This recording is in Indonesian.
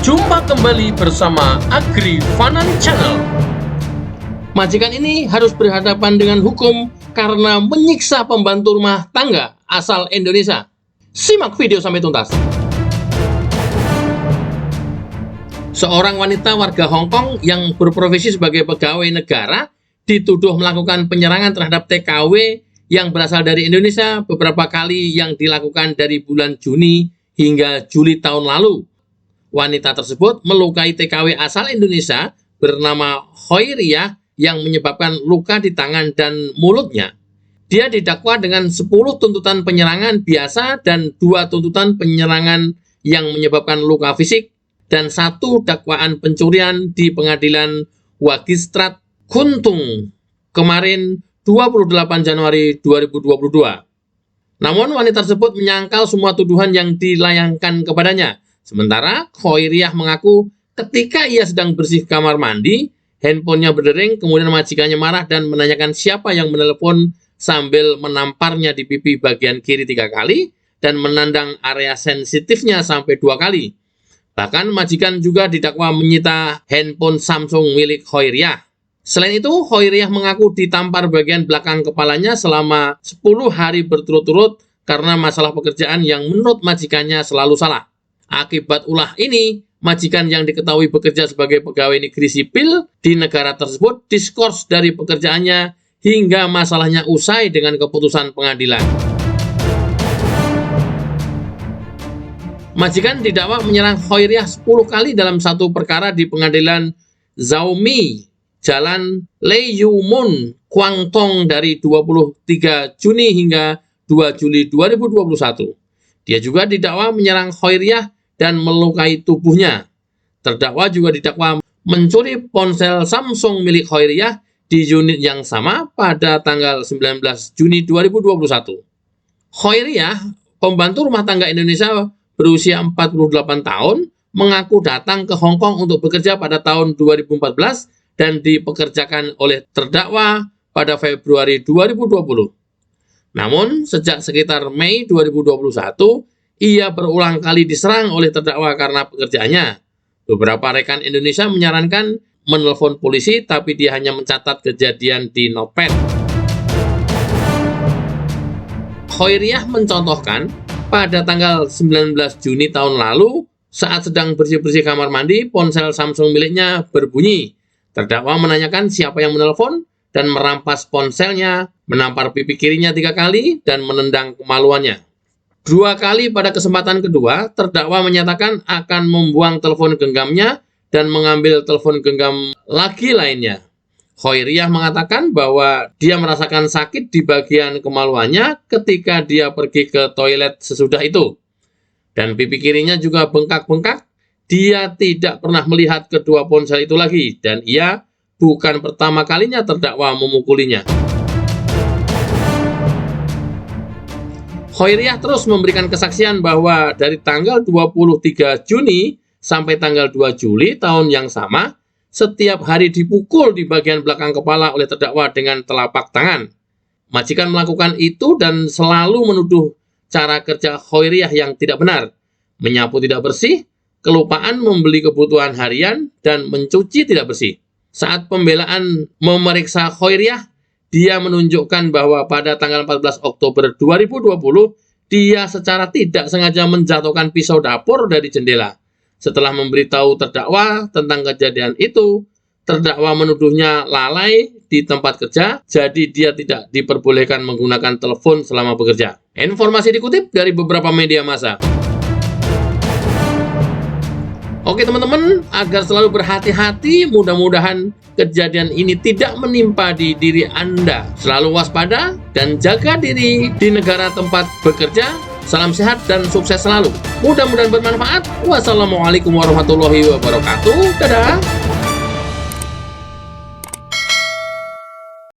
Jumpa kembali bersama Agri Fanan Channel. Majikan ini harus berhadapan dengan hukum karena menyiksa pembantu rumah tangga asal Indonesia. Simak video sampai tuntas. Seorang wanita warga Hong Kong yang berprofesi sebagai pegawai negara dituduh melakukan penyerangan terhadap TKW yang berasal dari Indonesia beberapa kali yang dilakukan dari bulan Juni hingga Juli tahun lalu. Wanita tersebut melukai TKW asal Indonesia bernama Khoiriyah yang menyebabkan luka di tangan dan mulutnya. Dia didakwa dengan 10 tuntutan penyerangan biasa dan 2 tuntutan penyerangan yang menyebabkan luka fisik dan 1 dakwaan pencurian di pengadilan Wagistrat Kuntung kemarin 28 Januari 2022. Namun wanita tersebut menyangkal semua tuduhan yang dilayangkan kepadanya. Sementara Khoiriyah mengaku ketika ia sedang bersih kamar mandi, handphonenya berdering, kemudian majikannya marah dan menanyakan siapa yang menelepon sambil menamparnya di pipi bagian kiri 3 kali dan menandang area sensitifnya sampai 2 kali. Bahkan majikan juga didakwa menyita handphone Samsung milik Khoiriyah. Selain itu, Khoiriyah mengaku ditampar bagian belakang kepalanya selama 10 hari berturut-turut karena masalah pekerjaan yang menurut majikannya selalu salah. Akibat ulah ini, majikan yang diketahui bekerja sebagai pegawai negeri sipil di negara tersebut diskors dari pekerjaannya hingga masalahnya usai dengan keputusan pengadilan. Majikan didakwa menyerang Khoiriyah 10 kali dalam satu perkara di pengadilan Zhaomi, Jalan Lei Yumon, Guangdong dari 23 Juni hingga 2 Juli 2021. Dia juga didakwa menyerang Khoiriyah dan melukai tubuhnya. Terdakwa juga didakwa mencuri ponsel Samsung milik Khoiriyah di unit yang sama pada tanggal 19 Juni 2021. Khoiriyah, pembantu rumah tangga Indonesia berusia 48 tahun, mengaku datang ke Hong Kong untuk bekerja pada tahun 2014 dan dipekerjakan oleh terdakwa pada Februari 2020. Namun, sejak sekitar Mei 2021, ia berulang kali diserang oleh terdakwa karena pekerjaannya. Beberapa rekan Indonesia menyarankan menelpon polisi, tapi dia hanya mencatat kejadian di notepad. Khoiriyah mencontohkan, pada tanggal 19 Juni tahun lalu, saat sedang bersih-bersih kamar mandi, ponsel Samsung miliknya berbunyi. Terdakwa menanyakan siapa yang menelpon dan merampas ponselnya, menampar pipi kirinya 3 kali, dan menendang kemaluannya. 2 kali pada kesempatan kedua, terdakwa menyatakan akan membuang telepon genggamnya dan mengambil telepon genggam lagi lainnya. Khoiriyah mengatakan bahwa dia merasakan sakit di bagian kemaluannya ketika dia pergi ke toilet sesudah itu. Dan pipi kirinya juga bengkak-bengkak. Dia tidak pernah melihat kedua ponsel itu lagi dan ia bukan pertama kalinya terdakwa memukulinya. Khoiriyah terus memberikan kesaksian bahwa dari tanggal 23 Juni sampai tanggal 2 Juli tahun yang sama, setiap hari dipukul di bagian belakang kepala oleh terdakwa dengan telapak tangan. Majikan melakukan itu dan selalu menuduh cara kerja Khoiriyah yang tidak benar, menyapu tidak bersih, kelupaan membeli kebutuhan harian, dan mencuci tidak bersih. Saat pembelaan memeriksa Khoiriyah, dia menunjukkan bahwa pada tanggal 14 Oktober 2020, dia secara tidak sengaja menjatuhkan pisau dapur dari jendela. Setelah memberitahu terdakwa tentang kejadian itu, terdakwa menuduhnya lalai di tempat kerja, jadi dia tidak diperbolehkan menggunakan telepon selama bekerja. Informasi dikutip dari beberapa media massa. Oke teman-teman, agar selalu berhati-hati, mudah-mudahan kejadian ini tidak menimpa di diri Anda. Selalu waspada dan jaga diri di negara tempat bekerja. Salam sehat dan sukses selalu. Mudah-mudahan bermanfaat. Wassalamualaikum warahmatullahi wabarakatuh. Dadah.